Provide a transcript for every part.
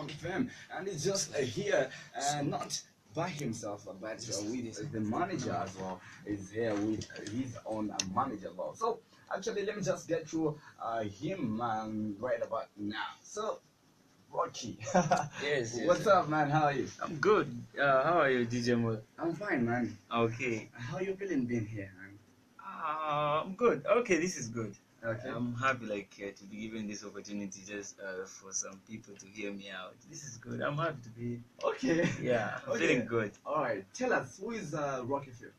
FM, and he's just here, not by himself, but with the manager as well. Is here with his own manager as well. So actually, let me just get through him right about now. So Rocky, Yes, yes. what's up, man? How are you? I'm good. How are you, DJ Mo? I'm fine, man. Okay. How you feeling being here, man? I'm good. Okay, this is good. Okay. I'm happy to be given this opportunity just for some people to hear me out. This is good. I'm happy to be. Okay. Yeah, I'm Okay. feeling good. All right. Tell us who is Rocky Field?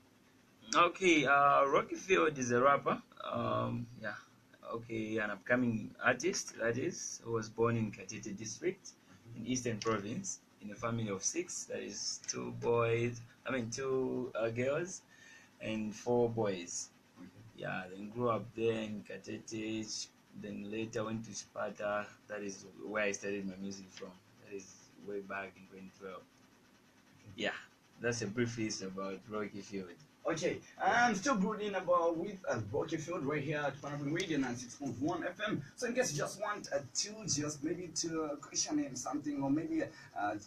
Okay. Rocky Field is a rapper. Yeah. Okay, an upcoming artist that is who was born in Katete district in Eastern Province in a family of six. That is two boys. I mean two girls and four boys. Yeah, then grew up there in Katete, then later went to Sparta. That is where I started my music from. That is way back in 2012. Yeah, that's a brief list about Rocky Field. Okay, I'm still brooding about with Rocky Field right here at Panama Radio 96.1 FM. So in case you just want to just maybe to question him something, or maybe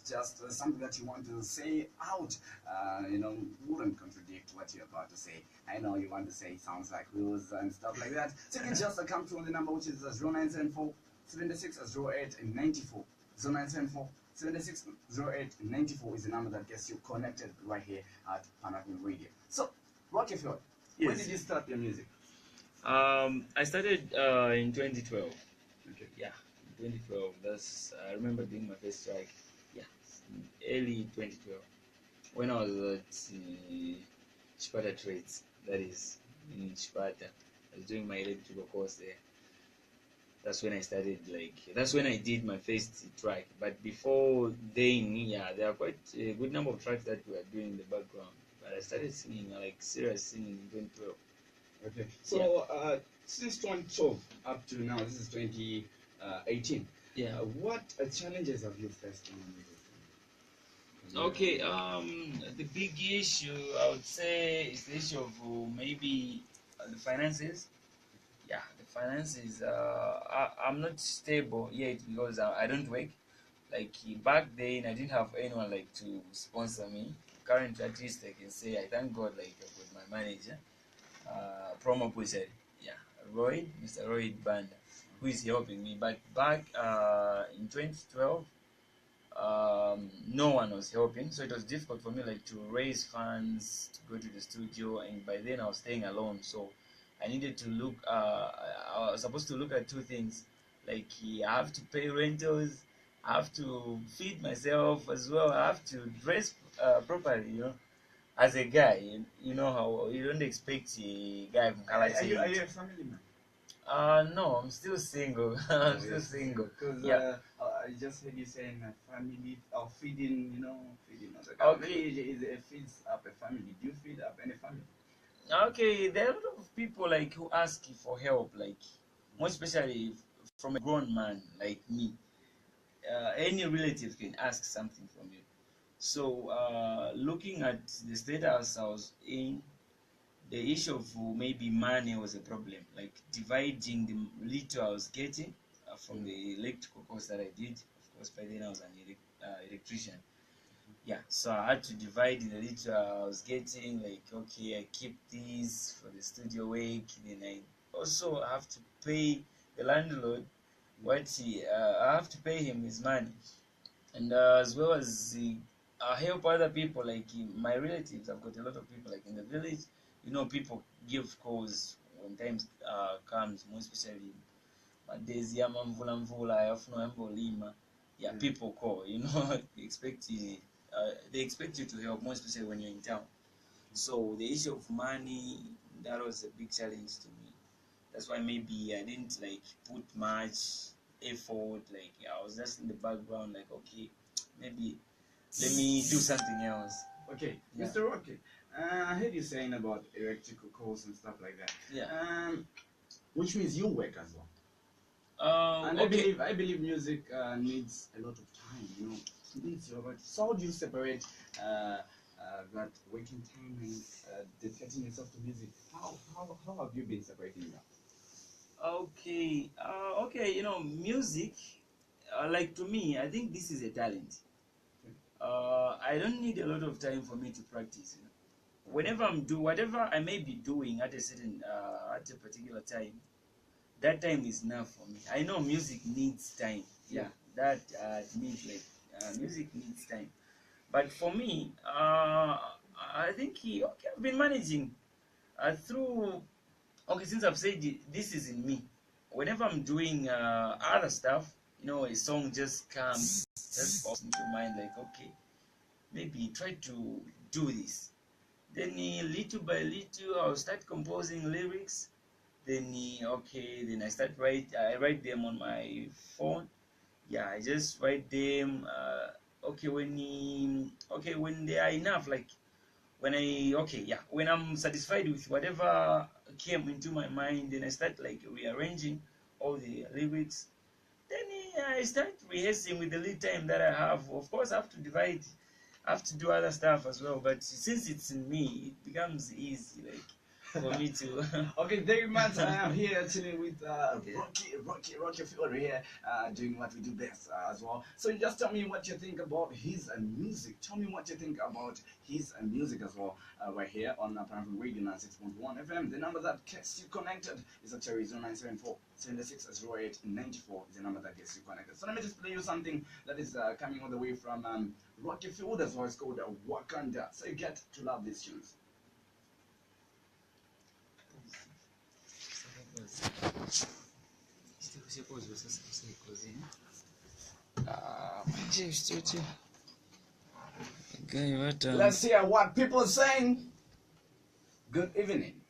just something that you want to say out, wouldn't contradict what you're about to say. I know you want to say sounds like rules and stuff like that. So you can just come through on the number, which is 0974 76 08 94. 0974 760894 is the number that gets you connected right here at Panafin Radio. So, Rocky Floyd, Yes. when did you start your music? I started in 2012. Okay. Yeah, in 2012. I remember doing my first track. Yeah, in early 2012 when I was at Sparta Trades. That is in Sparta. I was doing my electrical course there. That's when I started. That's when I did my first track. But before then, yeah, there are quite a good number of tracks that we are doing in the background. But I started singing, serious singing in 2012. Okay. So, since 2012 up to now, this is 2018. Yeah. What challenges have you faced in music? Okay. The big issue I would say is the issue of maybe the finances. Yeah, the finances. I'm not stable yet because I don't work. Like back then, I didn't have anyone to sponsor me. Currently, at least I can say I thank God I've got my manager, promo pusher. Yeah, Mr. Roy Banda, who is helping me. But back in 2012, no one was helping, so it was difficult for me to raise funds to go to the studio. And by then, I was staying alone, so I needed to look. I was supposed to look at two things. I have to pay rentals, I have to feed myself as well. I have to dress properly. As a guy, you know how you don't expect a guy from Kalati. Are you a family man? No, I'm still single. I'm still single. Because Yeah. I just heard you saying family or feeding, feeding other guys. Okay. Maybe it feeds up a family. Do you feed up any family? Okay, there are a lot of people who ask you for help, more especially from a grown man like me. Any relative can ask something from you. So, looking at the status I was in, the issue of maybe money was a problem. Dividing the little I was getting from the electrical course that I did. Of course, by then I was an electrician. Yeah, so I had to divide the little I was getting. Okay, I keep this for the studio work. Then I also have to pay the landlord I have to pay him his money, and as well as help other people my relatives. I've got a lot of people in the village. People give calls when times comes, more especially madezi amamvula mvula ayafuna uyambolima. Yeah, people call. They expect you to help, more especially when you're in town. So the issue of money, that was a big challenge to me. That's why maybe I didn't put much effort. I was just in the background. Okay, maybe let me do something else. Okay, Yeah. Mr. Rocky, I heard you saying about electrical calls and stuff like that. Yeah. Which means you work as well. And Okay. I believe music needs a lot of time. It needs your work. So how do you separate that working time and dedicating yourself to music? How have you been separating that? Okay. Okay. Music like to me, I think this is a talent. I don't need a lot of time for me to practice. Whenever I'm do whatever I may be doing at a certain at a particular time, that time is enough for me. I know music needs time. Yeah, that needs like music needs time. But for me, I think okay, I've been managing through. Okay, since I've said this is in me. Whenever I'm doing other stuff, a song just comes, just pops into mind. Like, okay, maybe try to do this. Then little by little, I'll start composing lyrics. Then okay, then I write them on my phone. Yeah, I just write them. Okay, when they are enough, like when I'm satisfied with whatever came into my mind, then I start like rearranging all the lyrics. Then I start rehearsing with the lead time that I have. Of course, I have to do other stuff as well. But since it's in me, it becomes easy, like for me to. Okay, very much. I am here chilling with Rocky Field here, doing what we do best as well. So you just tell me what you think about his music. Tell me what you think about his music as well. Right here on Paranormal Radio 96.1 FM. The number that gets you connected is actually 0974 760894 is the number that gets you connected. So let me just play you something that is coming all the way from Rocky Field as well. It's called Wakanda. So you get to love these tunes. Let's hear what people are saying. Good evening.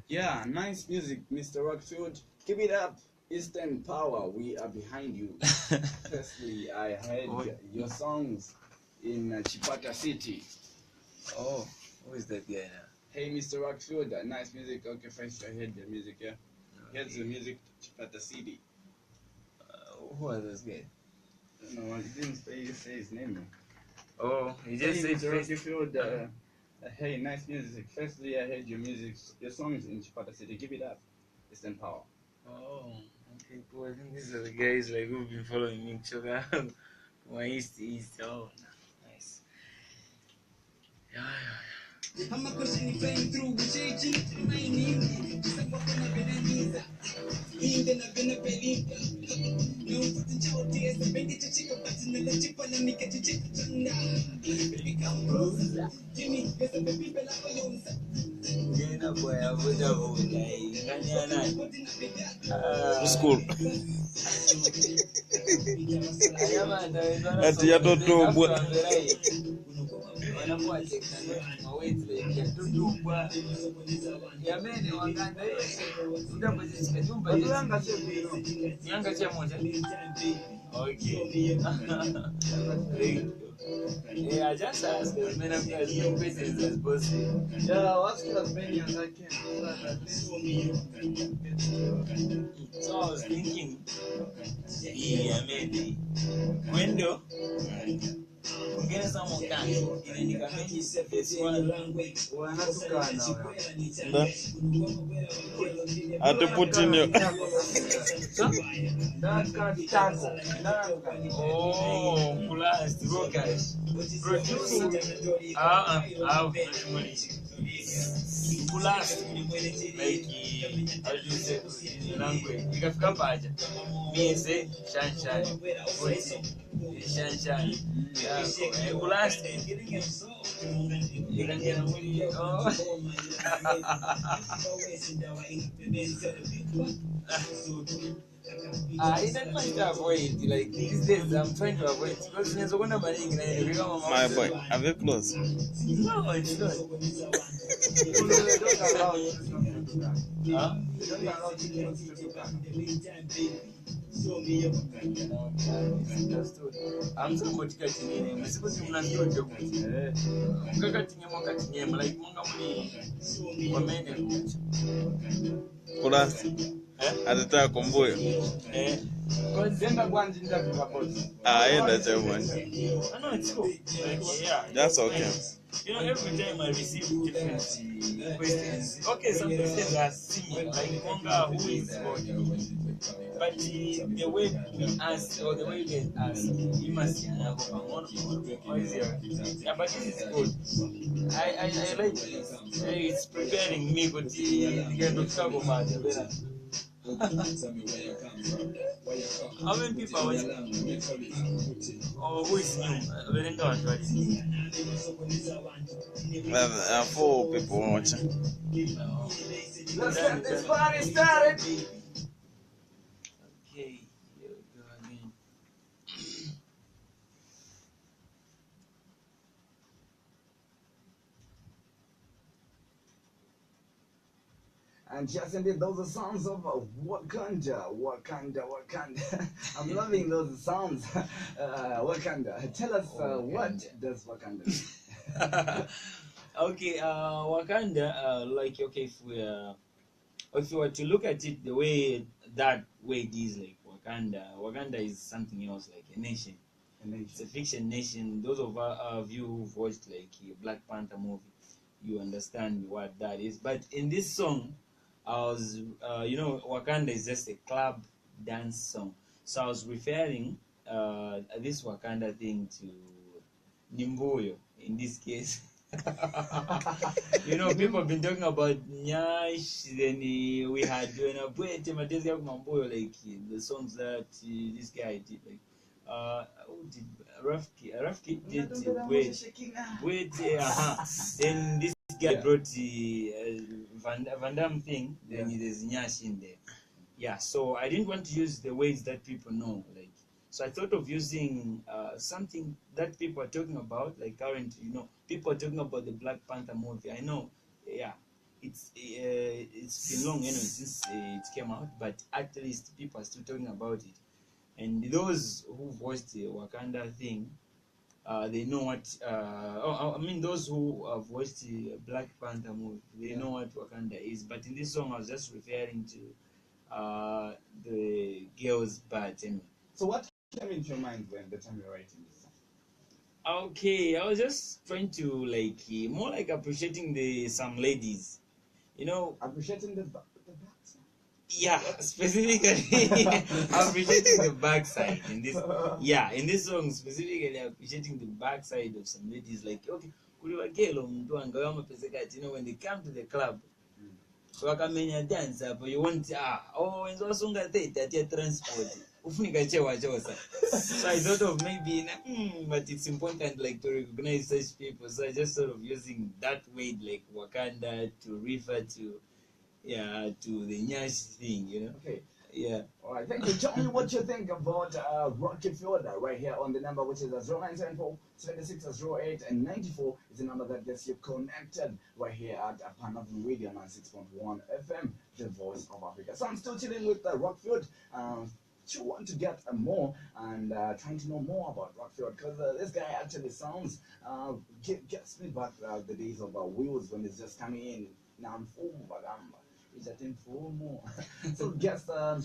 Yeah, nice music, Mr. Rockfield. Keep it up. Eastern Power, we are behind you. Firstly, I heard your songs in Chipata City. Oh, who is that guy now? Hey, Mr. Rockfield, nice music. Okay, first I heard the music, yeah. Here's the music, Chipata City. Who are those guys? No, he didn't say his name. Oh, he just said Mr. Rockfield, hey, nice music. Firstly, I heard your songs in Chipata City. Give it up. Eastern Power. Oh, okay, cool. I think these are the guys like who've been following me. From east to east. Oh, nice. Yeah. I'm a question playing through with changing my name. Even I've been a belly. No, the child is the baby to chicken, but in the chip and make it to chicken. Baby, come close. Jimmy, there's a baby bella for you. Yeah, boy, I would have School. Ati ya toto bwa. Yeah, I just asked as many questions as possible. Yeah, I'll ask you as many as I can. So I was thinking, yeah, maybe window. Ungene someone can nikamenyi this one Atuputinyo. Oh, plus brokers producing plus like how do you say in language ikafika paja mieze shanshani shanshani plus ikangena muri I don't mind to avoid, like these days I'm trying to avoid because there's one of My boy, are they close? No, it's not. Huh? I'm somebody cutting in. I'm supposed to not do a job. Cutting him or cutting him like Kurasi. Atata komboyo. Enda chemwani. I know it's cool. Yeah. That's okay. You know, every time I receive different questions, okay, some questions are similar, like Monga, who is God? But the way we ask, or the way they ask, you must know, what is your, yeah, but this is good. I like this. It's preparing me, but the kind of talk about it. How many people are watching? Oh, who is new? Berenga want watching. Four people watching. Let's get this party started. Okay, here we go again. And just indeed, those are sounds of Wakanda, Wakanda, Wakanda. I'm loving those sounds. Wakanda. Tell us what does Wakanda mean? Okay, Wakanda, like, okay, if you were to look at it the way that way it is, like Wakanda is something else, like a nation. It's a fiction nation. Those of you who've watched like Black Panther movie, you understand what that is. But in this song, I was, Wakanda is just a club dance song. So I was referring this Wakanda thing to Nimboyo in this case. You know, people have been talking about Nyash, then we had like the songs that this guy did, like who did Rafki did wait, then this guy brought the Van Damme thing, then there's Nyash in there. Yeah, so I didn't want to use the words that people know, like, so I thought of using something that people are talking about, like currently, you know, people are talking about the Black Panther movie. I know, yeah, it's been long anyway since it came out, but at least people are still talking about it. And those who've watched the Wakanda thing, they know what. I mean, those who have watched the Black Panther movie, they know what Wakanda is. But in this song, I was just referring to the girls' part. Anyway. So what came into your mind when the time you were writing this song? Okay, I was just trying to like more like appreciating the some ladies, you know. Appreciating the backside. Yeah, specifically appreciating the backside in this. Yeah, in this song specifically appreciating the backside of some ladies. Like, okay, kuliwakelo mtu angawa mapeseka, you know, when they come to the club, wakamenya dance hapo, you want wenzo wasunga theta tia transport ufunika chewa chosa. So I thought of maybe but it's important like to recognize such people, so I just sort of using that word like Wakanda to refer to to the Nyash thing, you know. Okay. Yeah. All right. Thank you. Tell me what you think about Rocket Field right here on the number, which is 0974 76 08 and 94 is the number that gets you connected right here at Panavan Radio 96.1 FM, the voice of Africa. So I'm still chilling with Rockfield. You want to get more and trying to know more about Rockfield, because this guy actually sounds gets me back the days of Wheels when it's just coming in. Now I'm full bagamba. Is that in full more? So just to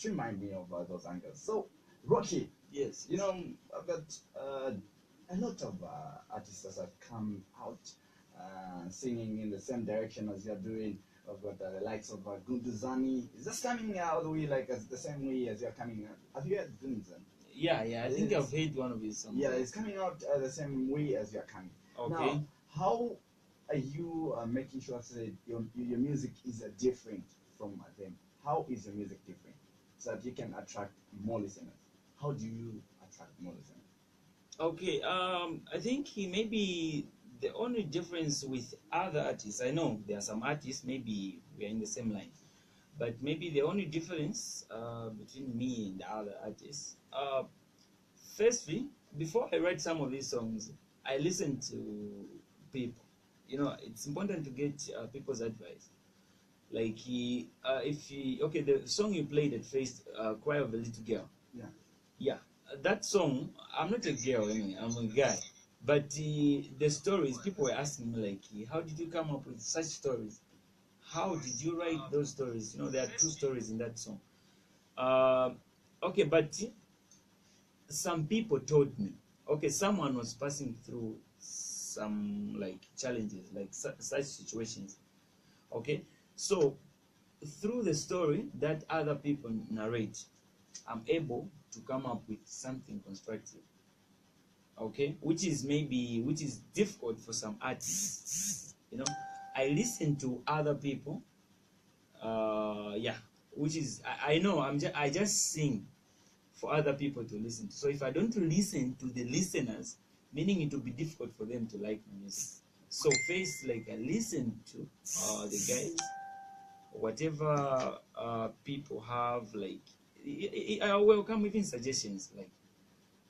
remind me of those angles. So Rocky, Yes. you know, I've got a lot of artists that have come out singing in the same direction as you're doing. I've got the likes of Gunduzani. Is this coming out the way like as the same way as you're coming out? Have you heard Gunduzani? Yeah. I think I've heard one of his songs. Yeah, it's coming out the same way as you're coming. Okay. Now, how are you making sure that your music is different from them? How is your music different so that you can attract more listeners? How do you attract more listeners? Okay. I think he maybe the only difference with other artists. I know there are some artists maybe we are in the same line, but maybe the only difference between me and the other artists. Firstly, before I write some of these songs, I listen to people. You know, it's important to get people's advice. Like okay, the song you played at first, "Cry of a Little Girl." Yeah. Yeah, that song. I'm not a girl anyway. I'm a guy. But the stories, people were asking me like, how did you come up with such stories? How did you write those stories? You know, there are two stories in that song. Okay, but some people told me, okay, someone was passing through some like challenges, like such situations. Okay, so through the story that other people narrate, I'm able to come up with something constructive. Okay, which is difficult for some artists. I listen to other people. Yeah, which is I know I just sing for other people to listen to. So if I don't listen to the listeners, meaning it will be difficult for them to like my music. So first, like I listen to the guys, whatever people have, like I welcome even suggestions like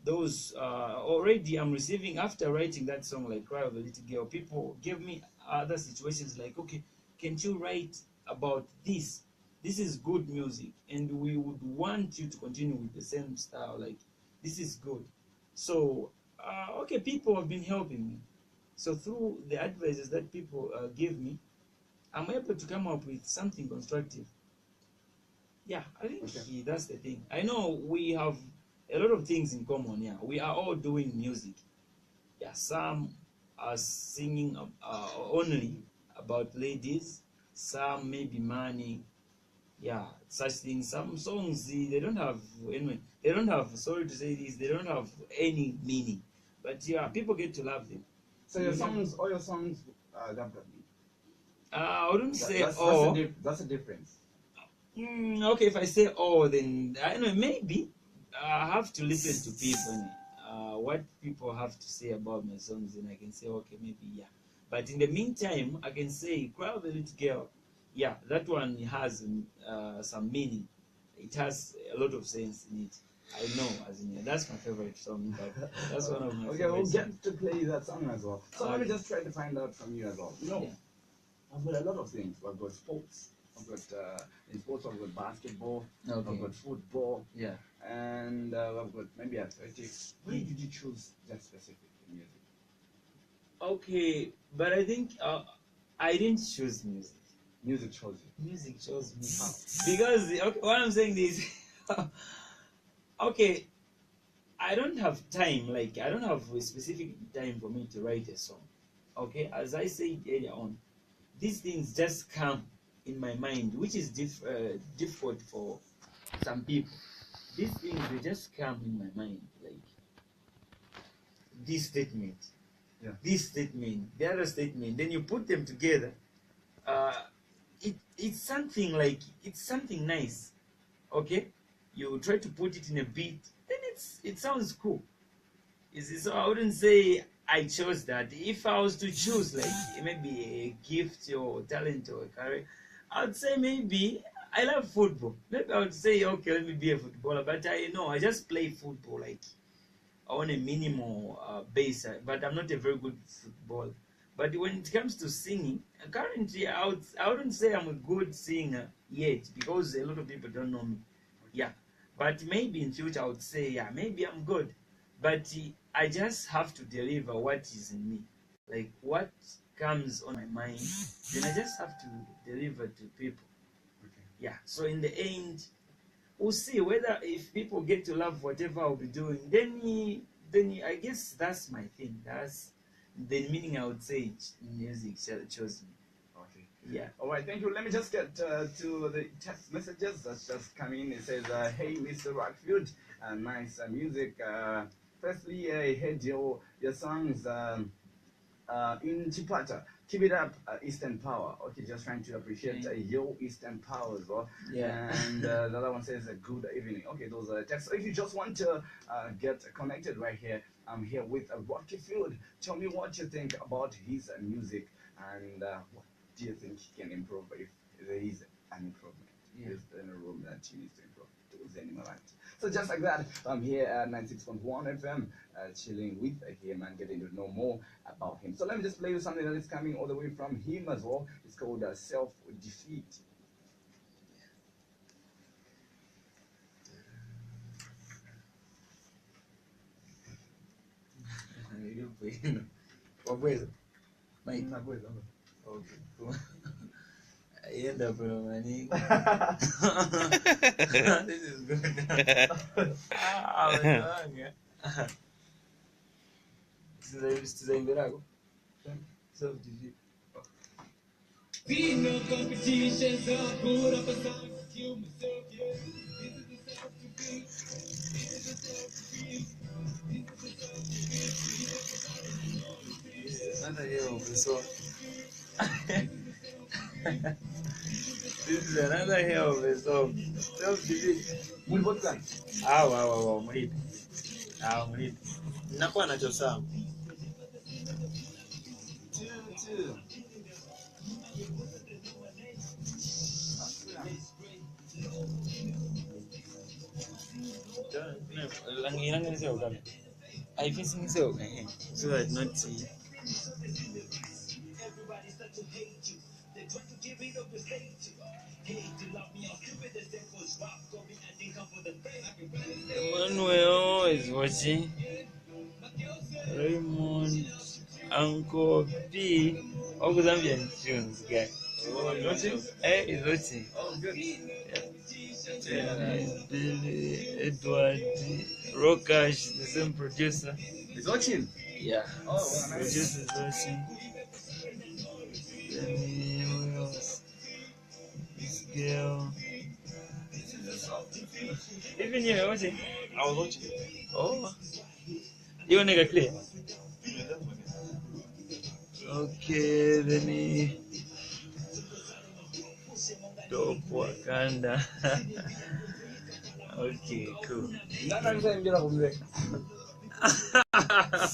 those. Already I'm receiving after writing that song like Cry of a Little Girl, people give me other situations like, okay, can't you write about this? This is good music and we would want you to continue with the same style, like this is good. So okay, people have been helping me. So through the advices that people give me, I'm able to come up with something constructive. Yeah, I think Okay. that's the thing. I know we have a lot of things in common. Yeah, we are all doing music. Yeah, some are singing only about ladies. Some maybe money. Yeah, such things. Some songs they don't have anyway. They don't have. Sorry to say this. They don't have any meaning. But yeah, people get to love them. So your songs, all your songs, got me. I wouldn't say That's a difference. Okay, if I say oh, then I don't know. Maybe I have to listen to people. What people have to say about my songs, and I can say okay, maybe yeah. But in the meantime, I can say "Cry of a Little Girl." Yeah, that one has some meaning. It has a lot of sense in it. I know, as in that's my favorite song. But that's one of my Okay, favorite we'll songs. get to play that song as well. So let me just try to find out from you as well. Yeah. I've got a lot of things. I've got sports. I've got in sports. I've got basketball. Okay. I've got football, Yeah. and I've got maybe athletics. Why did you choose that specific music? Okay, but I think I didn't choose music. Music chose you. Music chose me because okay, what I'm saying is okay, I don't have time, like I don't have a specific time for me to write a song. Okay, as I said earlier on, these things just come in my mind, which is difficult for some people. These things they just come in my mind, like this statement, this statement, the other statement, then you put them together. uh, it's something like it's something nice. Okay, you try to put it in a beat, then it sounds cool. So I wouldn't say I chose that. If I was to choose like maybe a gift or talent or a career, I would say maybe I love football. Maybe I would say okay, let me be a footballer. But I know I just play football like on a minimal base, but I'm not a very good footballer. But when it comes to singing, currently I wouldn't say I'm a good singer yet because a lot of people don't know me. Yeah, but maybe in future I would say yeah, maybe I'm good. But I just have to deliver what is in me, like what comes on my mind. Then I just have to deliver to people. Okay. Yeah. So in the end, we'll see whether if people get to love whatever I'll be doing. I guess that's my thing. That's the meaning I would say music chose me. Okay. Yeah. All right, thank you. Let me just get to the text messages that's just come in. It says, "Hey, Mr. Rockfield, nice music. Firstly, I heard your songs in Chipata. Keep it up, Eastern Power." Okay, just trying to appreciate your Eastern Power as well. Yeah. And the other one says, "Good evening." Okay, those are texts. So if you just want to get connected right here, I'm here with Rocky Field. Tell me what you think about his music and what do you think he can improve if there is an improvement? Yeah. Is there a room that he needs to improve? Towards the animal right. So just like that, I'm here at 96.1 FM, chilling with him and getting to know more about him. So let me just play you something that is coming all the way from him as well. It's called Self-Defeat. Wabweza? Mike? Okay, cool. I end up with money. This is good. Ah, Sitizaimberago. Self-defeat. Be no competitions are put up a sign to kill myself, yeah. Another year of the song. This is another year of the song. Self-defeat. Mulipotkan. Wow, mlipi. Mlipi. Nakuwa nacho sawa. Two. Langiranga niseo kama. I think niseo so that not see. Emmanuel is watching. Raymond, Uncle P. All the Zambian tunes, guy. He's watching. Oh, good. Billy, Edward, Rokash, the same producer. He's watching. Yeah. Oh, wow, nice. Producer is watching. Then who else? This girl. Even you were watching? I was watching. Oh. You want to get clear? Okay, then he. 0Wakanda. Okay, cool. Nana nisaimbira kumbe.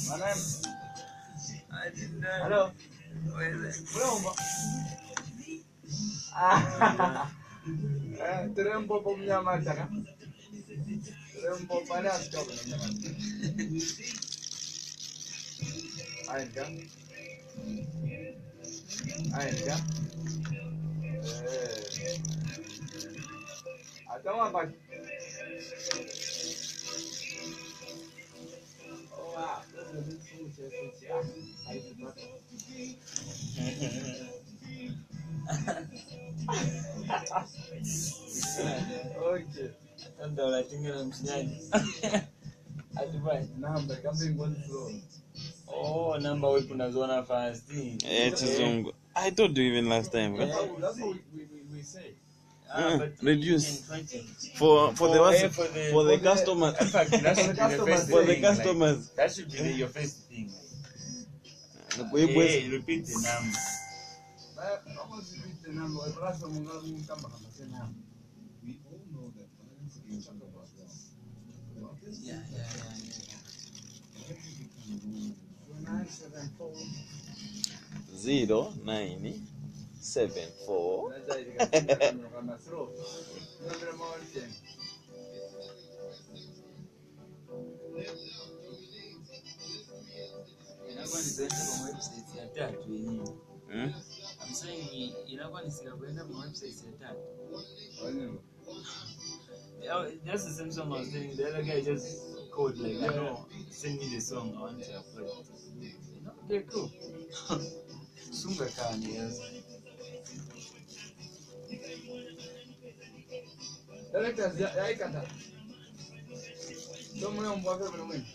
Manam. I didn't know. Hello. Where is it? Mulomba. Terempo pomnyama taka. Terempo pana stop nyama. Ainda. Atama pa. Oh wow. Okay. And I think I'm saying. Atibai. Namba kambe ngoni flow. Oh, number we kunazona fast. Chizungu. I told you even last time. That's what we say. But Reduce. 20. For the ones, for the In customers. fact, that should be the first For the thing, like, customers. that should be your first thing. We Hey, repeat the number. Almost repeat the number. Plus, I'm going to come back and say now. We all know that violence against women is wrong. But this Yeah. every kind of woman 974. 0, 9, 7, 4. Hmm? I'm saying inakuwa nisikakwenda kwa website ya tatu. Just the same song I was saying, the other guy just called like, send me the song, I want to upload it. You know, okay, cool. Sunga kani, yes. Directors, ya ikata. Don't know what we're going to win.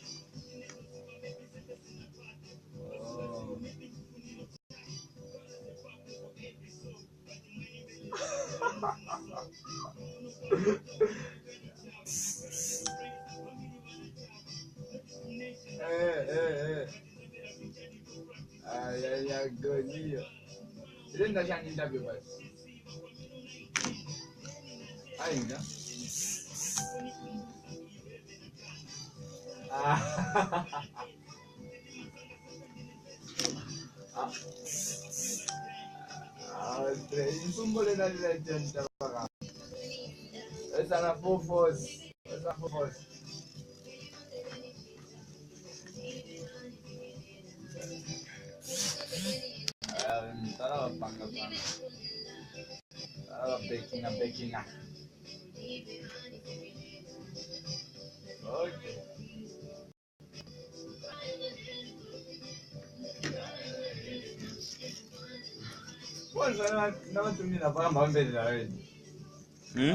Ya goniyo. Idan shan interview ba. Ainda. Insumbule na legend baka. Esa na fofos. Tara panga. Baking. Okay. What's that? Not to me, the farm already. Hmm?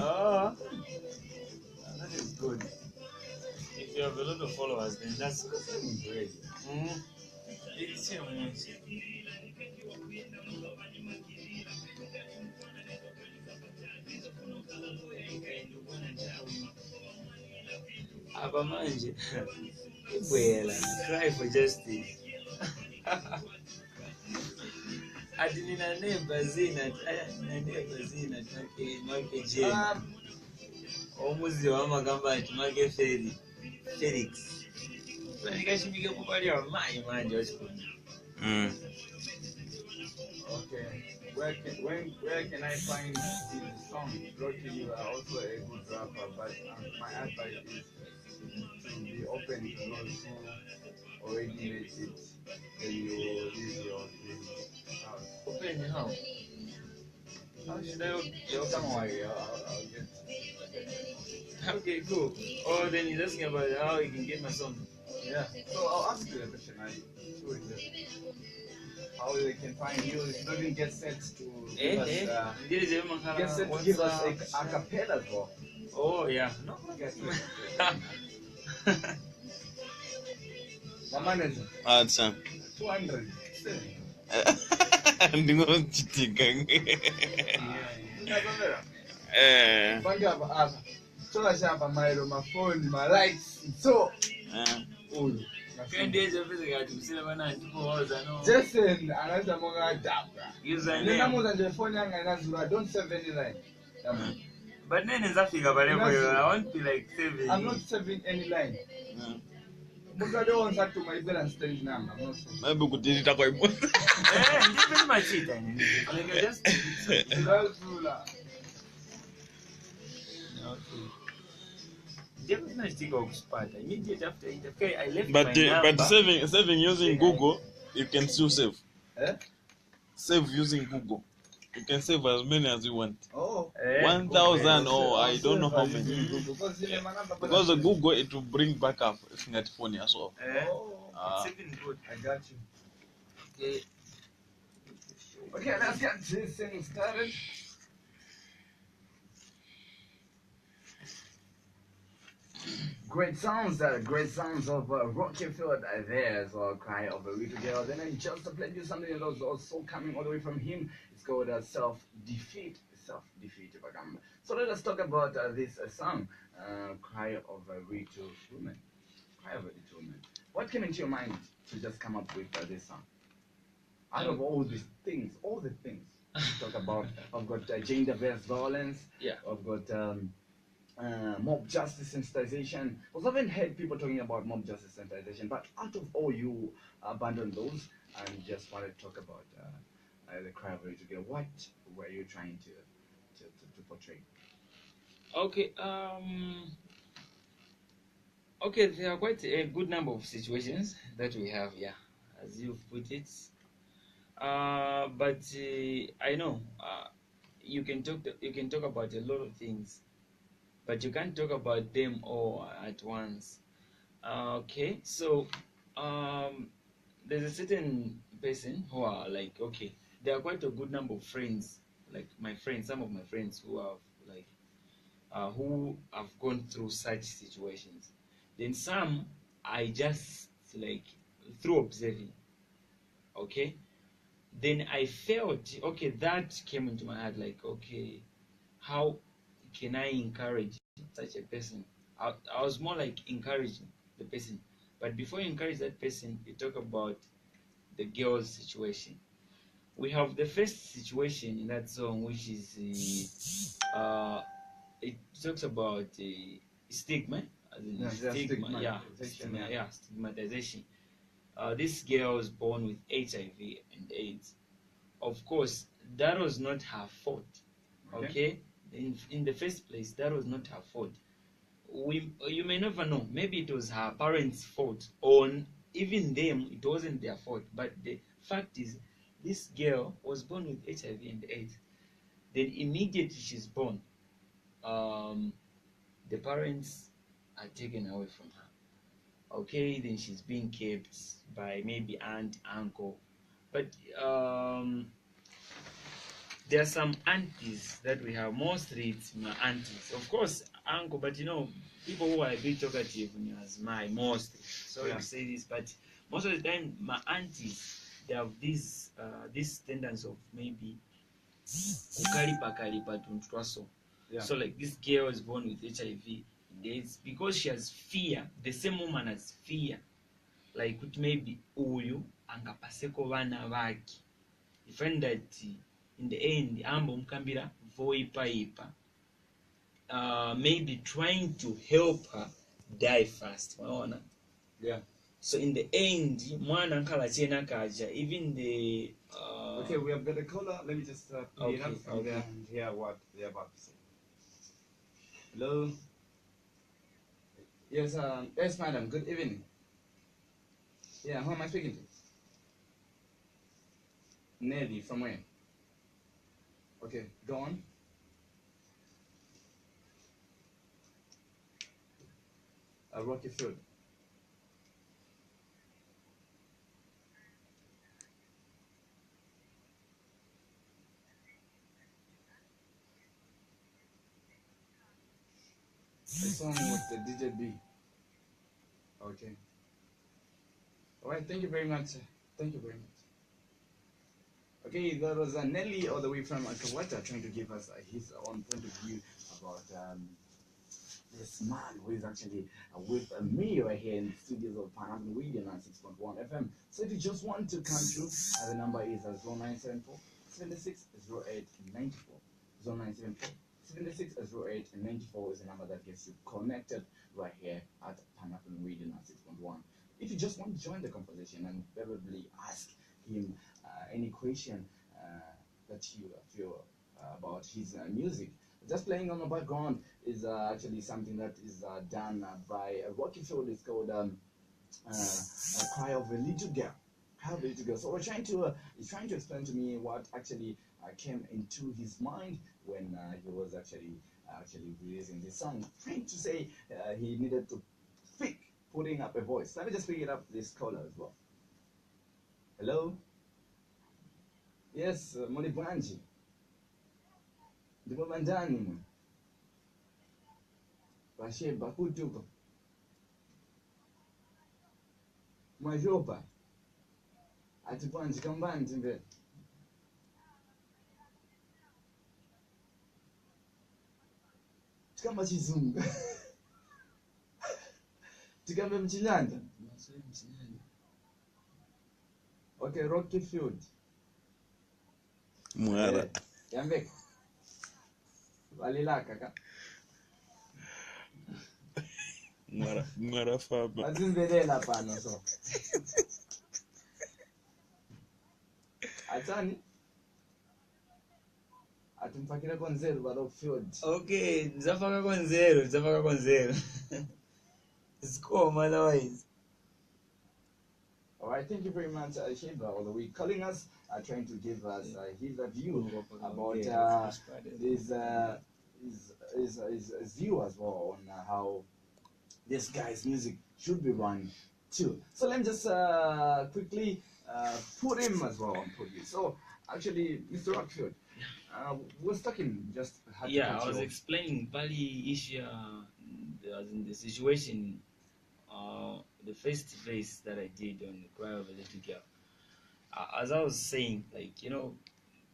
That is good. If you have a lot of followers, then that's great. It's your months. Aba manje ibwela cry for justice. Ati nina nebazina make jeni omuzi wamagamba ati make Felix nikashimike kupali wamayi manje wachikuni. Okay. Where can I find this song? Rocky, you are also a good rapper, but my advice is to be open to those who already made it. Then you leave your house. Open how? How should I open? Don't worry, I'll get. Okay, cool. Oh, then you're asking about how you can get my song. Yeah. So I'll ask you a question. Sure it. How they can find you? If you don't even get set to give us, get set to give us a cappella as well. Oh yeah. No. Get the manager. Acha. 200. Ndingochitika. Fanga apa. So shamba my phone, my likes. So. Jason anaanza mwanga dabra. Ninamuza nje phone yangu inazura, don't save any line. But then in Africa, but I won't be like saving. I'm not saving any line. Because I don't want that to my balance stage number. I'm not saving. Maybe kutilita kwa ipo. Different my cheat. Like just. Definitely stick out spot. Immediately after it, okay, I left my number. But saving using Google, you can still save. Eh? Save using Google. You can save as many as you want. Oh. 1,000 or I don't know how many. Because Because the Google, it will bring back up that phone as well. It's even good. I got you. Okay, let's get this thing started. Great sounds of Rocky Field there as well, Cry of a Little Girl. Then I just played you something that was also coming all the way from him. It's called Self-Defeat. So let us talk about this song, Cry of a Little Woman. Cry of a Little Woman. What came into your mind to just come up with this song? Out of all these things, all the things you talk about, I've got gender-based violence. Yeah. I've got mob justice sensitization. I haven't heard people talking about mob justice sensitization, but out of all, you abandoned those and just wanted to talk about the Cry of a Little Girl. What were you trying to portray? Okay. Okay, there are quite a good number of situations that we have, yeah, as you've put it. But I know you can talk about a lot of things, but you can't talk about them all at once. Okay, so there's a certain person who are like, okay, there are quite a good number of friends, like my friends, some of my friends who have like who have gone through such situations. Then some I just like through observing. Okay, then I felt, okay, that came into my head, like, okay, how can I encourage such a person? I was more like encouraging the person, but before you encourage that person, you talk about the girl's situation. We have the first situation in that song, which is it talks about stigma, as in stigmatization. This girl was born with HIV and AIDS. Of course, that was not her fault. Okay? In the first place, that was not her fault. You may never know. Maybe it was her parents' fault, or even them, it wasn't their fault. But the fact is, this girl was born with HIV and AIDS. Then immediately she's born, the parents are taken away from her. Okay, then she's being kept by maybe aunt, uncle. But there are some aunties that we have. Mostly it's my aunties. Of course, uncle, but you know, people who are a bit talkative as my mostly. Sorry to say this, but most of the time my aunties, they have this tendency of maybe kukalipa tuntu twaso. Yeah. So like this girl is born with HIV. It's because she has fear. The same woman has fear. Like it maybe uyu angapaseko vana vake. You find that in the end, ambo mkambira voipa maybe trying to help her die fast. Unaona? Yeah. So in the end, mwana nkala chena kaja. Even the Okay, we have got a caller. Let me just pick it up Okay, from there okay. and hear what they're about to say. Hello. Yes, yes, madam. Good evening. Yeah, who am I speaking to? Nelly, from where? Okay, go on. Rocky Field. The song with the DJ B. Okay. All right. Thank you very much. Thank you very much. Okay, that was Nelly all the way from Kawata trying to give us his own point of view about this man who is actually with me right here in the studios of Pan Radio 96.1 FM. So if you just want to come through, the number is 0974 76 0894. 0974 76 0894 is the number that gets you connected right here at Pan Radio 96.1. If you just want to join the conversation and verbally ask him any question that you feel about his music. Just playing on the background is actually something that is done by Rocky Field. It's called a Cry of a Little Girl. Cry of a Little Girl. So we're trying to he's trying to explain to me what actually came into his mind when he was actually releasing this song. Trying to say he needed to speak, putting up a voice. Let me just pick it up this caller as well. Hello. Yes, Moni Bwanji. Ndipo bandani mwe. Bashe bakutuko. Mwajopa. Ati Bwanji kambani timbe. Tikamba chizungu. Tikambe mchinyanja. Okay, Rocky Field. Mwara. Yambeka. Walilaka ka. Mwara faba. Wazimbelela pano so. Atani? Atumpakira konzero ba Rock Field. Okay, nzafaka konzero. Score otherwise. All right, thank you very much, Sheba, all the way calling us, trying to give us his view about his view as well on how this guy's music should be run too. So let me just quickly put him as well on put you. So actually, Mr. Rockfield, we're stuck in just. Yeah, I was explaining Bali issue in the situation. The face-to-face that I did on the Cry of a Little Girl. As I was saying, like, you know,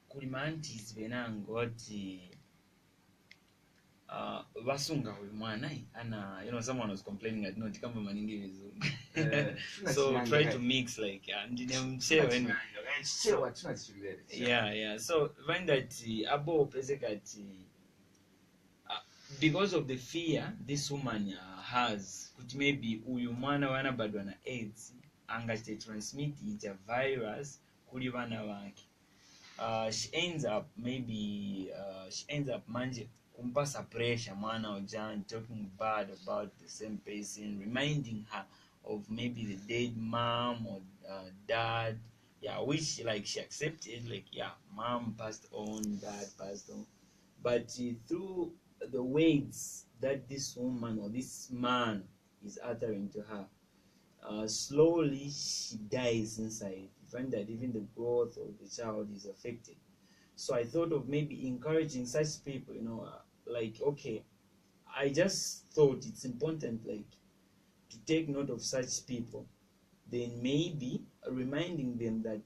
kulimantis venangoti vasunga mwana ana, you know, someone was complaining at not kama maningi vizuri. So try to mix like yeah. So find that abo basically because of the fear this woman has, which maybe uyu mwana wana badwa na AIDS angate transmit it a virus kuli vana vake. She ends up manje kumpasa pressure mwana ojan, talking bad about the same person, reminding her of maybe the dead mom or dad, yeah, which like she accepted, like, yeah, mom passed on, dad passed on, but through the words that this woman or this man is uttering to her, slowly she dies inside. You find that even the growth of the child is affected. So I thought of maybe encouraging such people, you know, like, okay, I just thought it's important, like, to take note of such people then maybe reminding them that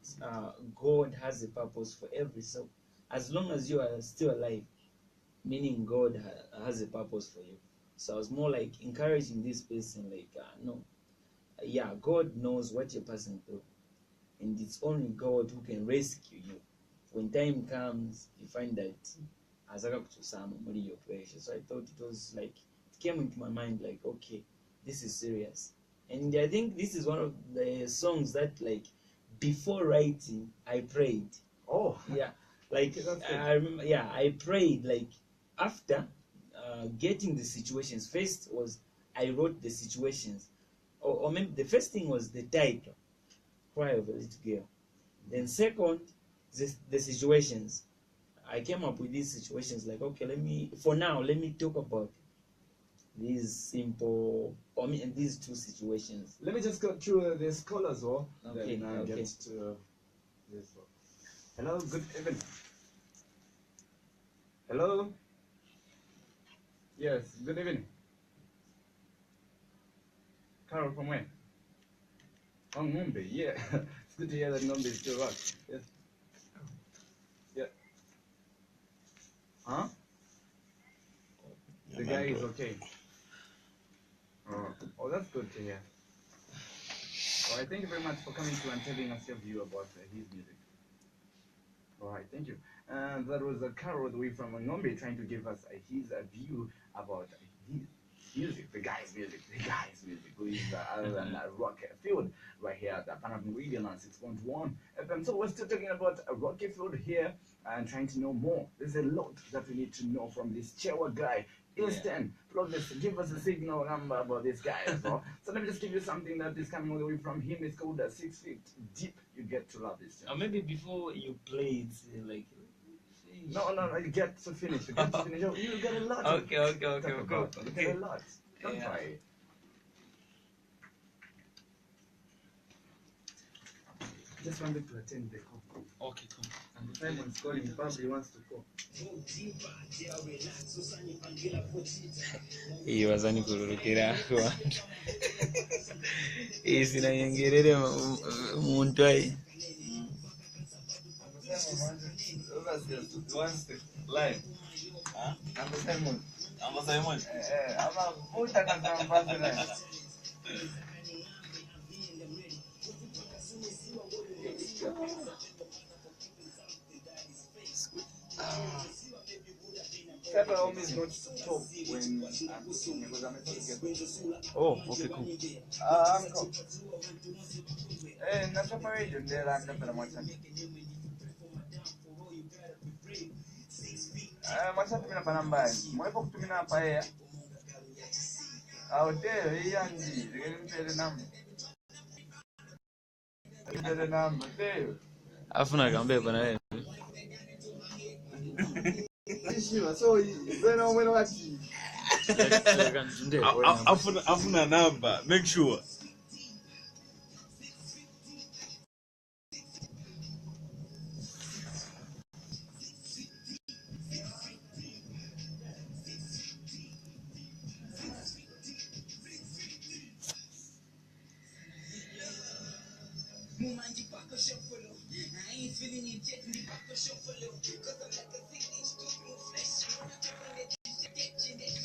God has a purpose for every soul. As long as you are still alive, meaning God has a purpose for you. So I was more like encouraging this person, like, no, yeah, God knows what you're passing through, and it's only God who can rescue you. When time comes, you find that azaka kutusama muri your pressure. So I thought it was like, it came into my mind like, okay, this is serious. And I think this is one of the songs that, like, before writing, I prayed. Oh, Yeah, like okay, that's good. I remember. Yeah, I prayed like after getting the situations. First was I wrote the situations, or maybe the first thing was the title, "Cry of a Little Girl." Then second, the situations. I came up with these situations like, okay, let me talk about these simple, or these two situations. Let me just go through this call as well. Okay, Then okay. get to this one. Hello, good evening. Hello. Yes, good evening. Carol from where? Oh, Mumbai, yeah. It's good to hear that Mumbai is still rock. Yes. Yeah. Huh? The guy is okay. Oh, that's good to hear. All right, thank you very much for coming to and telling us your view about his music. All right, thank you. That was Carol away from Ngombe trying to give us his view about his music, the guy's music, who is other than rock field right here at the Panama Radio on 6.1 FM. So we're still talking about rocky field here and trying to know more. There's a lot that we need to know from this Chewa guy. Instant, progress, give us a signal number about this guy as well. So let me just give you something that is coming all the way from him. It's called 6 Feet Deep. You get to love this. Or maybe before you play it, like. No, you get to finish. You get to finish. You get a lot. Okay. You get a lot. Don't Yeah. try it. Just wanted to attend the call. Okay, come. And Simon's calling. Probably wants to call. Iyi wazani kururukira abantu iyi sinanyongerere muntu ayi Live. Simon. Simon. Pepper always not to talk when I'm talking because I'm not to Oh, okay, cool. I'm cool. Not a radio there. I'm not going to mwasa tumina panambani mwepo kutumina paea auteo iyanji mpele namba teo afuna kambe pana wewe so when wati Afuna number. Make sure.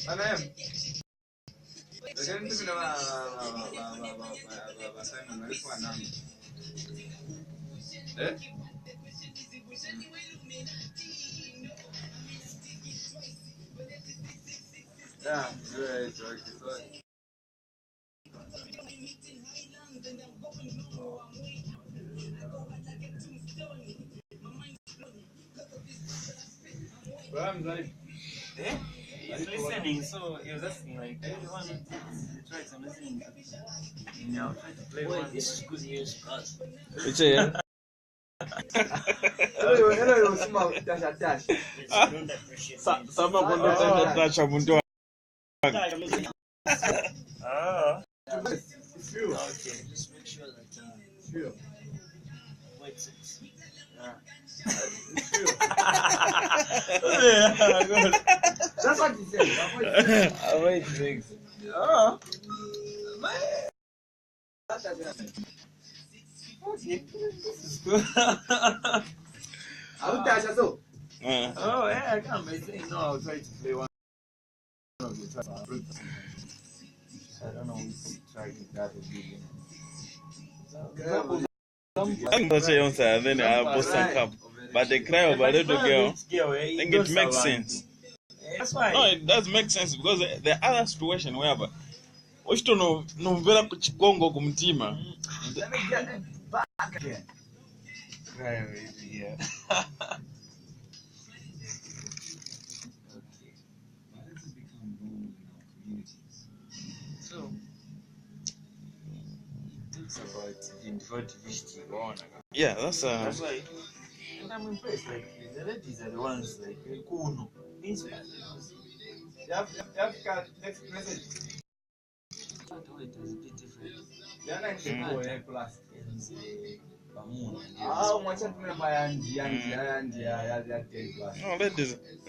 Anam. Sekarang tu bila Simon mereka anam. Yeah, great. Okay. Well, I'm like, he's listening, so he was asking like, everyone try some listening. Yeah, I'll try to play one. This is good news, cuz. Which yeah. hello, small dash. I don't appreciate it. Sama kondoka tacha muntu. It's true. Okay, just make sure that It's true. wait, it's Yeah. It's true. yeah, good. That's what he said. That's what he said. Wait, thanks. Oh. Okay, this is good. I'll touch us so. Oh, yeah, I come. I say no. I'll try to play one of the tracks. I don't know which track that will be. I'm not sure and then I bought some cup. But the cry of a little girl, I think it makes sense. That's why. No, it does make sense because the other situation whereby uchitonomvera kuchikongo kumtima. Let me get it back again. Cry already, yeah. Okay. Violence has become normal in our communities. So, it talks about devote Vishti. Yeah, that's That's why. And I'm impressed. Like, the ladies are the ones, like, Kuno. These are the ones. You have got next message. But oh, it was a bit different. You're not plus. It's Bamun. Ah, what's that mean by Andy? no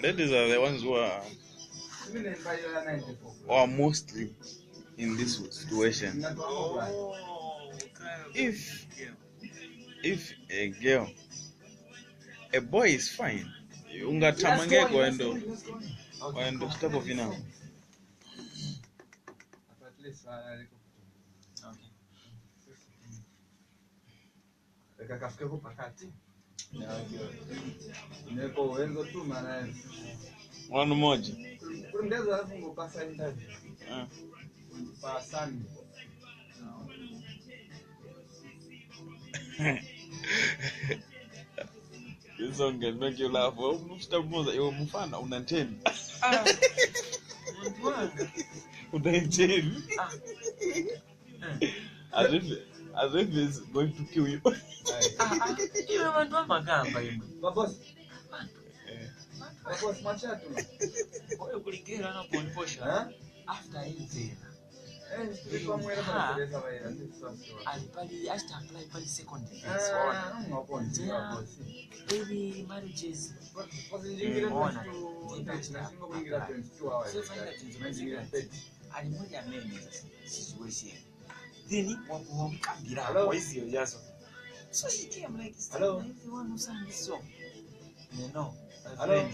ladies are the ones who are mostly in this situation. Oh, If a girl, a boy is fine. Ungatamangeko waendo step of ina. Okay. Kakafika pakati. Yeah, okay. Neko wenzo tu maana. One moja. Kulingeza alafu ngopasa interview. Pasani. This song can make you laugh. You're mufana unanteni. Unanteni. As if it's going to kill you. Iwe bantu amagamba imwe. Babos. Babos machatu. Oyo kuligera na ponposha. After inzera. Alipali hasta apply pali second phase. Baby marriages. Alimoja meme situation. Then wakumkabira voice yo jaso. So she came like, hello, everyone who sang this song. No, hello.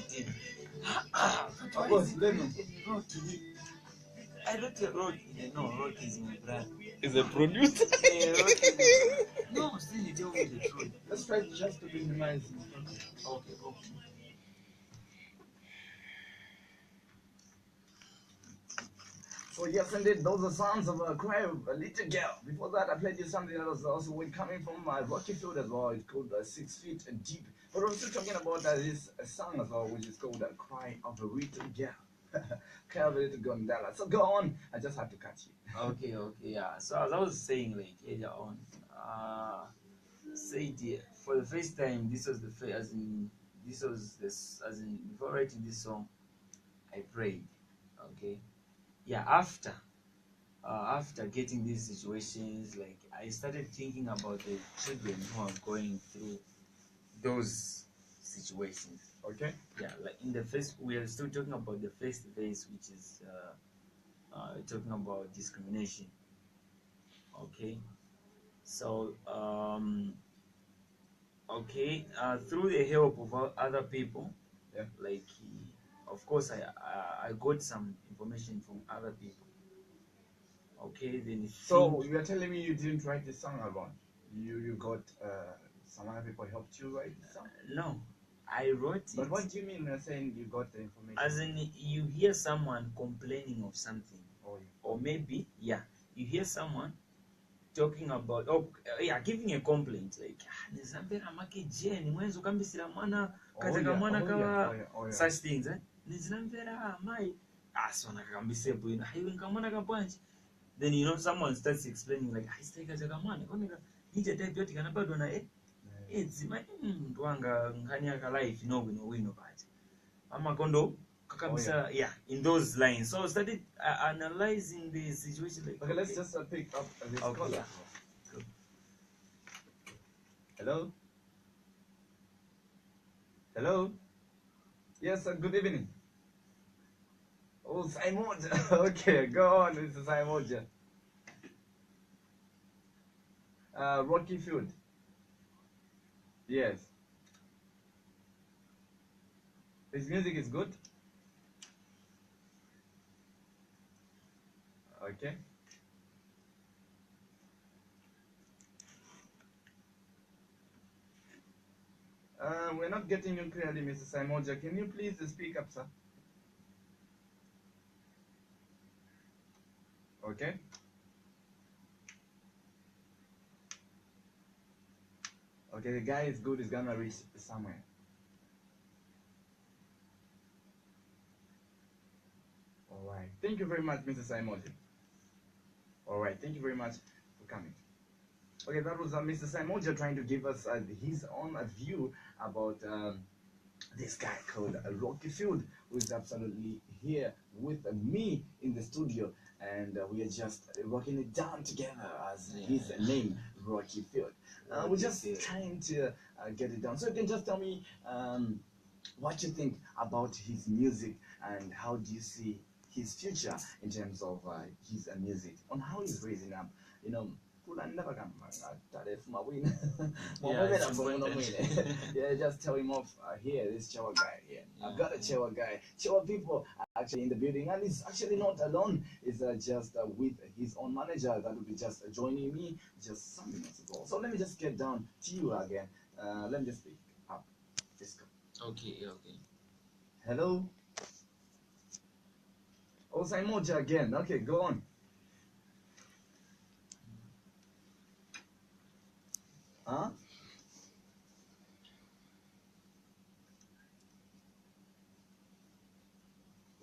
I don't rock. No, rock is my brand. Is a producer. No, still you tell me the truth. Let's try just to minimize. Okay. So yes, indeed, those are sounds of a cry of a little girl. Before that, I played you something that was also coming from my Rocky Field as well. It's called 6 Feet Deep. But I'm still talking about this song as well, which is called Cry of a Little Girl. Cry of a Little Girl. So go on. I just had to cut you. Okay, yeah. So as I was saying, like earlier on, said for the first time, this was before writing this song, I prayed. Okay. Yeah, after getting these situations, like I started thinking about the children who are going through those situations. Okay. Yeah, like in the first, we are still talking about the first phase, which is talking about discrimination. Okay. So through the help of other people, yeah, like of course I got some information from other people. Okay, then so you are telling me you didn't write the song alone. You got some other people helped you write the song? No, I wrote it. But what do you mean when you're saying you got the information? As in, you hear someone complaining of something, or maybe you hear someone talking about giving a complaint like nizambera make jeni mwenzo kambisira mwana kazeka mwana kawa such things nizambera mai asona kakambise bwino hayiwe nkamwana kabwanji. Then someone starts explaining like haisiteka kazeka mwana koneka nije type yoti kana bado na edzima muntu wanga ngani aka life no wino but ama kondo kakambisa in those lines. So I started analyzing the situation like okay, let's just pick up this caller. Yeah. Hello? Yes, good evening. Oh, Simon. Okay, go on, Mr. Simon. Rocky Field. Yes. His music is good. Okay. We're not getting you clearly, Mr. Simoja. Can you please speak up, sir? Okay. Okay, the guy is good. He's gonna reach somewhere. All right. Thank you very much, Mr. Simoja. All right. Thank you very much for coming. Okay, that was Mr. Simoja trying to give us his own view about this guy called Rocky Field, who is absolutely here with me in the studio, and we are just rocking it down together as his name, Rocky Field. We're just trying to get it down. So you can just tell me what you think about his music and how do you see his future in terms of his music, on how he's raising up, you know. Yeah, just tell him off here, this Chewa guy here. I've got a Chewa guy. Chewa people are actually in the building, and he's actually not alone. He's just with his own manager that will be just joining me just some minutes ago. So let me just get down to you again. Let me just pick up. Let's go. Okay, okay. Hello? Oh, Simoja again. Okay, go on. Huh?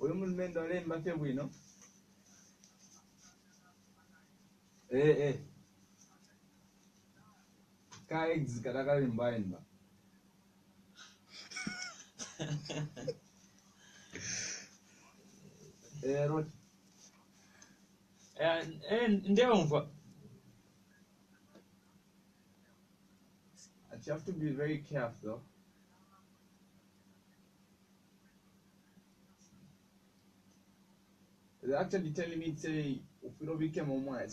Uyu mulumendo alemba fye bwino. Ka eggs katakalimba emba. Rot. Ndiyomva. You have to be very careful though. They're actually telling me, say, if you don't become a man,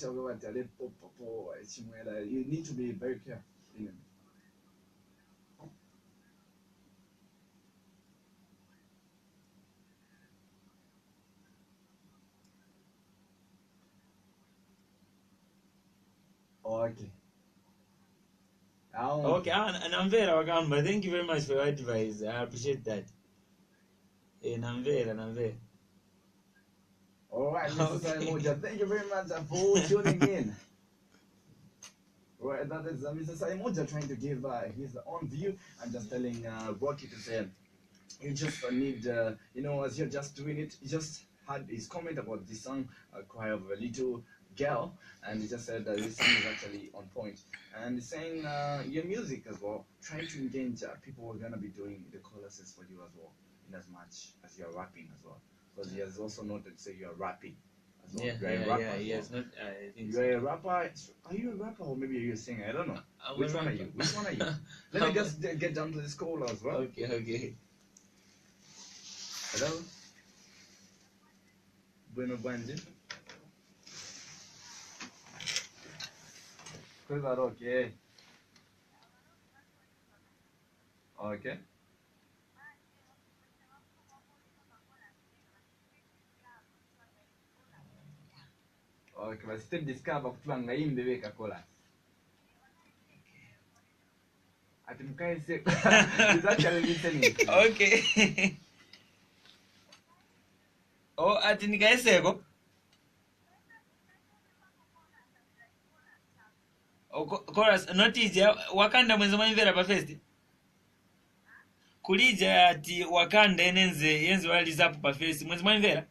you need to be very careful. You know. Okay. Okay, and I'm very Wakanda. Thank you very much for your advice. I appreciate that. And I'm very. All right, Mr. Simoja, thank you very much for tuning in. Right, that is Mr. Simoja trying to give his own view. I'm just telling Rocky to say, you just need, as you're just doing it, he just had his comment about this song, Cry of a Little Girl, and he just said that this song is actually on point. And he's saying your music as well, trying to engage people who are going to be doing the choruses for you as well, in as much as you're rapping as well. Because he has also noted, say you're rapping as well. You're a rapper. Yes, not. I think You're a rapper. Are you a rapper or maybe you're a singer? I don't know. Which one are you? Which one are you? Let me just get down to this call as well. Okay. Hello? Bueno, Banji. Okay. Okay. Okay, but still discover kutwanga hii mbeweka kola. Ati mkae se. He's actually listening. Okay. Oh, ati nikaeseko. Chorus, notija Wakanda mwezi mwanyivera pa fest. Kulija ati Wakanda yenzi walizapo pa fest mwezi mwanyivera.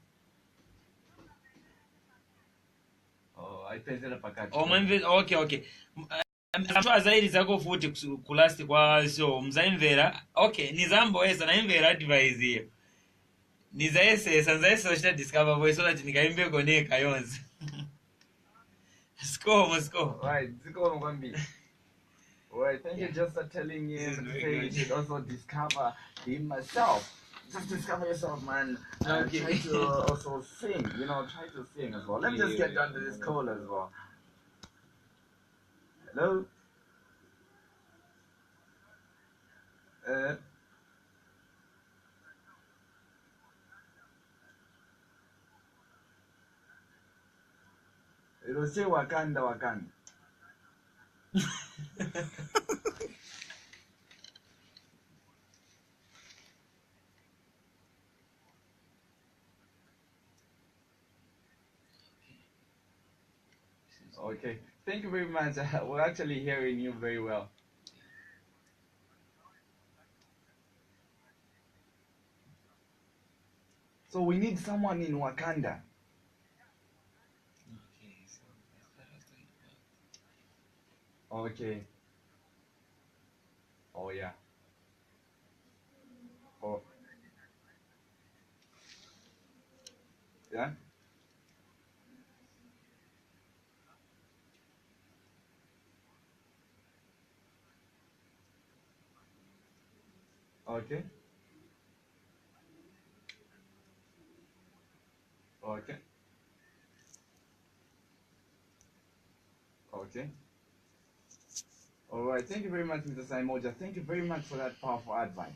Aipezela pakati. Oh, mwanyivera, okay. Mtwa zaidi zako futi kulasti kwa show mzaimvera. Okay, nizambo esa na imvera advise hiyo. Nizaese shita discover voice so that nikaimbe gone kayonzi. Score. Right, ziko ngwambi. Alright, thank you just for telling him to say you should also discover himself. Just discover yourself, man. Okay. Try to also sing, try to sing as well. Let me just get down to this call as well. Hello? Uh, it'll say Wakanda, Wakanda. Okay, thank you very much. We're actually hearing you very well. So we need someone in Wakanda. Okay, so that's what I was talking about. Okay. Oh yeah. Oh yeah. Okay. Okay. Okay. All right. Thank you very much, Mr. Saimoja. Thank you very much for that powerful advice.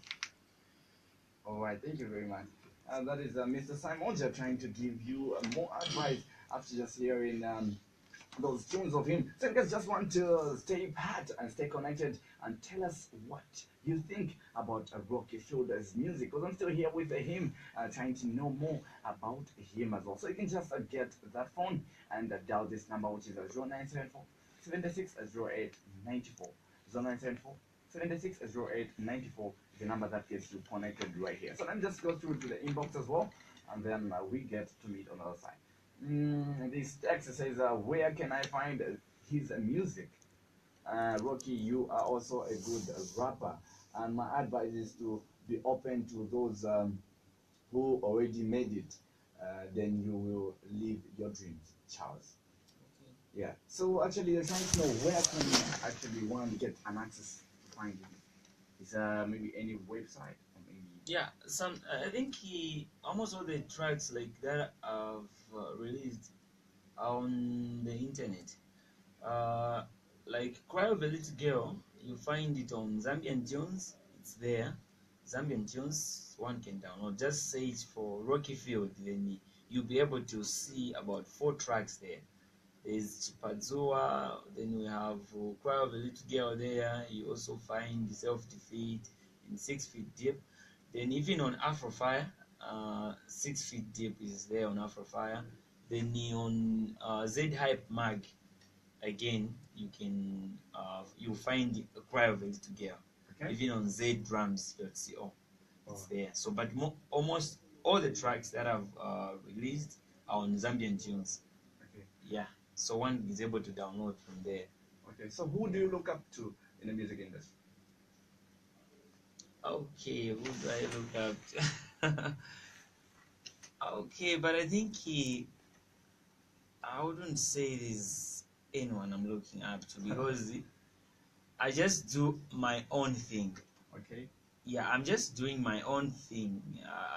All right. Thank you very much. That is Mr. Saimoja trying to give you more advice after just hearing those tunes of him. So you guys just want to stay pat and stay connected and tell us what you think about Rocky Fielder's music. Because I'm still here with him, trying to know more about him as well. So you can just get that phone and dial this number, which is 0974 76 0894. 0974 76 0894 is the number that gets you connected right here. So let me just go through to the inbox as well, and then we get to meet on the other side. This text says, where can I find his music? Rocky, you are also a good rapper, and my advice is to be open to those who already made it. Then you will live your dreams, Charles. Okay. Yeah. So actually, you're trying to know where can you actually want to get an access to find it. Is maybe any website or maybe? Yeah, I think he almost all the tracks like that I've released on the internet. Uh, like Cry of a Little Girl, you find it on Zambian Tunes. It's there. Zambian Tunes, one can download. Just search for Rocky Field, then you'll be able to see about 4 tracks there. There's Chipazua, then we have Cry of a Little Girl there. You also find Self Defeat in 6 Feet Deep. Then even on Afrofire, 6 Feet Deep is there on Afrofire. Then on Z Hype Mag, again you'll find a Cry of a Little Girl. Okay. Even on zdrums.co, it's Oh. there. So, but almost all the tracks that I've released are on Zambian Tunes. Okay. Yeah, so one is able to download from there. Okay. So who do you look up to in the music industry? Okay, who do I look up to? Okay, but I think I wouldn't say there's anyone I'm looking up to because I just do my own thing. Okay. Yeah, I'm just doing my own thing.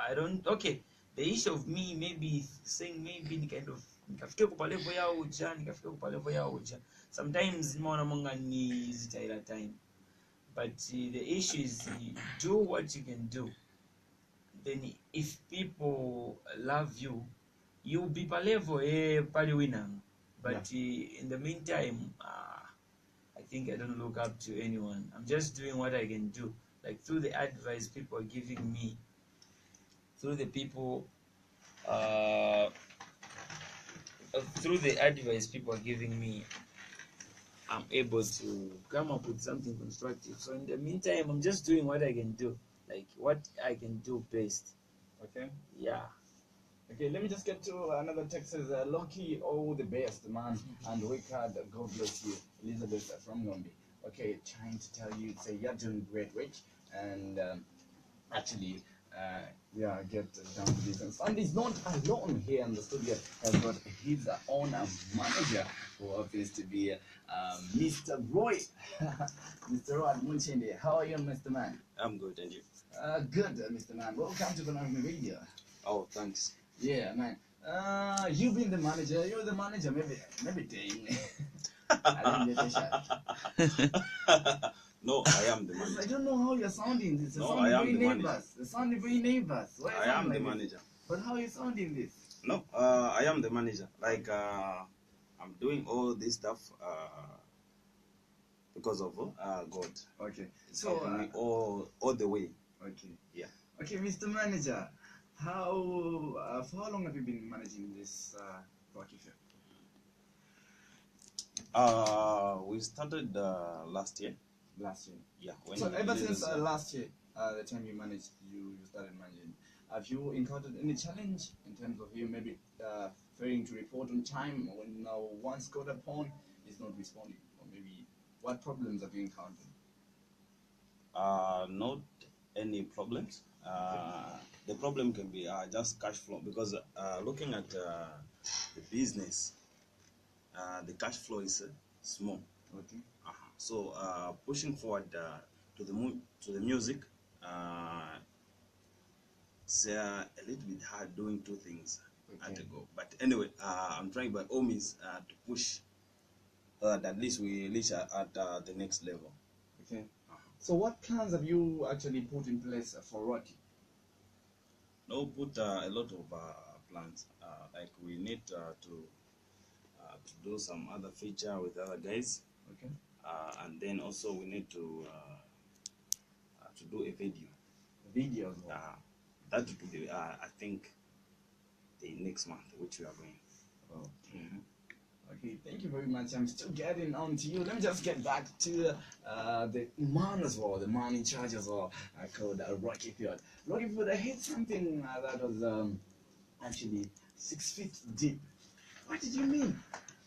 I don't. Okay, the issue of me maybe saying maybe ni kind of nikafike kwa level ya uja, nikafike kwa level ya uja. Sometimes nimeona monga ni zitaila time. But the issue is do what you can do. Then if people love you, you'll be pa level pali winang. But in the meantime, I think I don't look up to anyone. I'm just doing what I can do. Like through the advice people are giving me, through the people, through the advice people are giving me, I'm able to come up with something constructive. So in the meantime, I'm just doing what I can do, like what I can do best. Okay. Yeah. Okay, let me just get to another text. Says, Lucky, all the best, man. And Wickard, God bless you. Elizabeth from Gombe. Okay, trying to tell you, say you're doing great, Rich. And actually, yeah, get down to business. And he's not alone here in the studio. He's got his own manager, who happens to be Mr. Roy. Mr. Roy Munchinde. How are you, Mr. Man? I'm good, and you? Good, Mr. Man. Welcome to Banana Radio. Oh, thanks. Yeah, man. You've been the manager. You're the manager. Maybe dang. I didn't get a shot. No, I am the I manager. don't know how you're sounding this. You're No, sounding I am very the manager. neighbors. You're sounding very neighbors. Why you I sound am the like this? manager. But how are you sounding this? No, I am the manager. Like I'm doing all this stuff because of God. Okay. It's So, helping me all the way. okay. Yeah. Okay, Mr. Manager, for how long have you been managing this Rocky Film? We started last year. Last year. Yeah. When So we ever released, since last year, the time you managed, you started managing, have you encountered any challenge in terms of you maybe failing to report on time when once called upon is not responding, or maybe what problems have you encountered? not any problems. The problem can be just cash flow because looking at the business, the cash flow is small. Okay. So pushing forward to the music, it's a little bit hard doing two things at a go. But anyway, I'm trying by all means to push that at least we reach at the next level. Okay. So what plans have you actually put in place for Rocky? No, put a lot of plans. Like we need to do some other feature with other guys, Okay. and then also we need to do a video. Video as well. That would be I think the next month, which we are going. Okay. Okay, thank you very much. I'm still getting on to you. Let me just get back to the man as well, the man in charge as well, called Rocky Field. Rocky Field, I hit something that was actually 6 feet deep. What did you mean?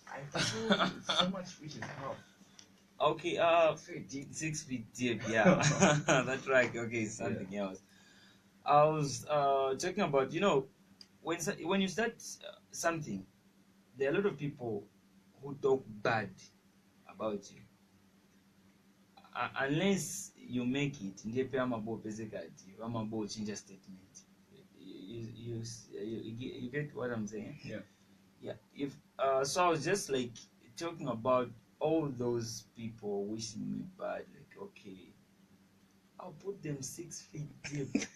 I feel so much fish is half. Okay, 6 feet deep, yeah. That's right. Okay, something else. I was talking about, when you start something, there are a lot of people who talk bad about you. Unless you make it, ndiye amabo basically, amabo change a statement. You get what I'm saying? Yeah. Yeah. If so, I was just like talking about all those people wishing me bad. Like, okay, I'll put them 6 feet deep.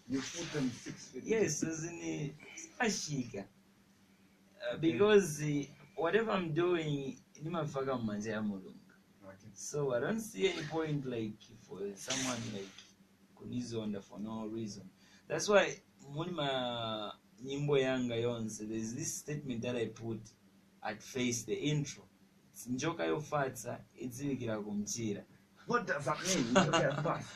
You put them 6 feet Yes, as in Ashika. Because whatever I'm doing, nimafaka manje ya mulungu. Okay. So I don't see any point like for someone like kunizonda for no reason. That's why mulima nyimbo yanga yonse, there's this statement that I put at face the intro. It's njoka yofatsa idziwikira kumchira. What does that mean? Okay, fast.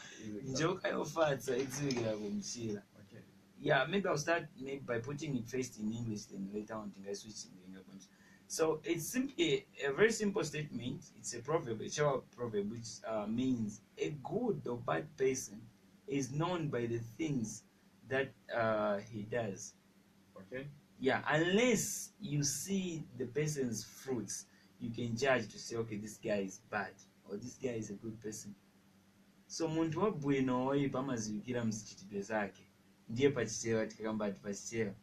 Njoka yofatsa idziwikira kumchira. Okay. Yeah, maybe I'll start by putting it first in English, then later on I switch in English. So it's simply a very simple statement. It's a proverb, a short proverb, which means a good or bad person is known by the things that he does. Okay. Yeah, unless you see the person's fruits, you can judge to say, okay, this guy is bad or this guy is a good person. So muntu wabwino oyipa amaziwikira mzichitidwe zake ndiye pachichewa tikakamba ati pachichewa.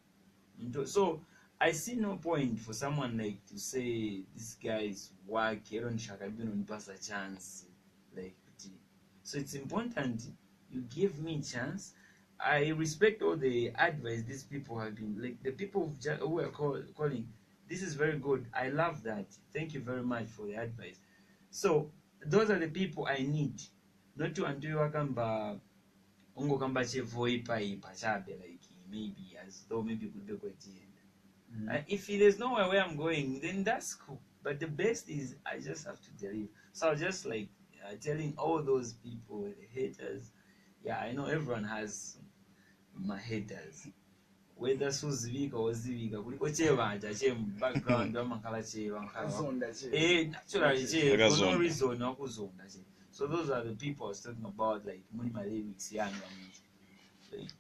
So I see no point for someone like to say this guy is wack, ero ndishakabino nipasa chance. Like, so it's important you give me chance. I respect all the advice these people have been, like the people who are calling, this is very good. I love that. Thank you very much for the advice. So those are the people I need. Not to until wakamba ungo kamba chevoipa ipachabe, like maybe as though maybe could be quite. If there's nowhere where I'm going, then that's cool. But the best is I just have to deliver. So I was just like telling all those people, the haters. Yeah, I know everyone has my haters. Whether suzivika or zivika, kuliko chevanja chem background amakala cheva naturally che for no reason wakuzonda che. So those are the people I was talking about, like my lyrics young. Like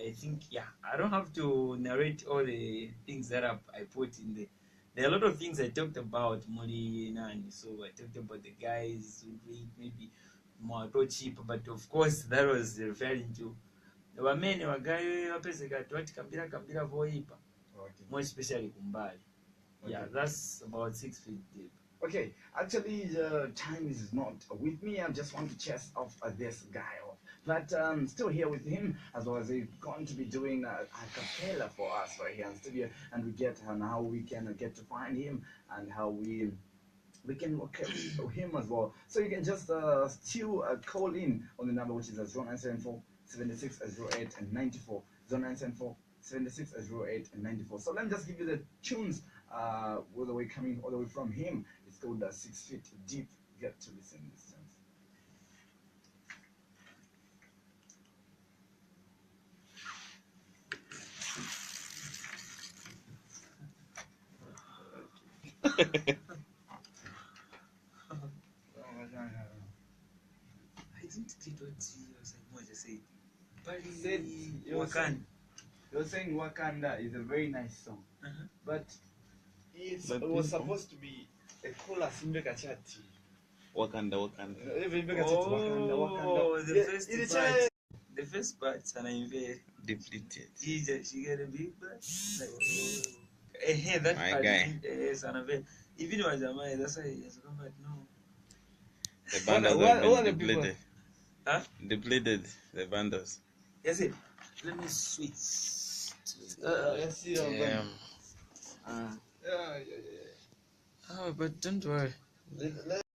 I think I don't have to narrate all the things that I put in there. There are a lot of things I talked about Mori Nani. So I talked about the guys who drink maybe more cheap, but of course that was referring to the women were guys what kambira voipa. More especially kumbali. Yeah, that's about 6 feet deep. Okay, actually, the time is not with me. I just want to chase off this guy off. But still here with him, as well as he's going to be doing a cappella for us right here in studio, and we get on how we can get to find him and how we can locate him as well. So you can just still call in on the number which is 0974 76 08 and 94. 0974 76 08 and 94. So let me just give you the tunes all the way coming all the way from him. It's called 6 Feet Deep. Get to listen to this tunes. I didn't get what you was like. What you said? Said you were Wakanda. You're saying Wakanda is a very nice song, but But it was people- supposed to be a chorus in Bekachati. Wakanda. Oh, the Yeah, first it's part. The first part, and I'm very. Depleted. She got a big butt. Like, that My part. guy. Yes, and I'm very. Even was a man, that's why he has come back. No. The bundles what have are been the people- depleted. Huh? Depleted. The bundles. Yes, it. Let me switch. Let's see. Yeah. Yeah. Oh, but don't worry. Let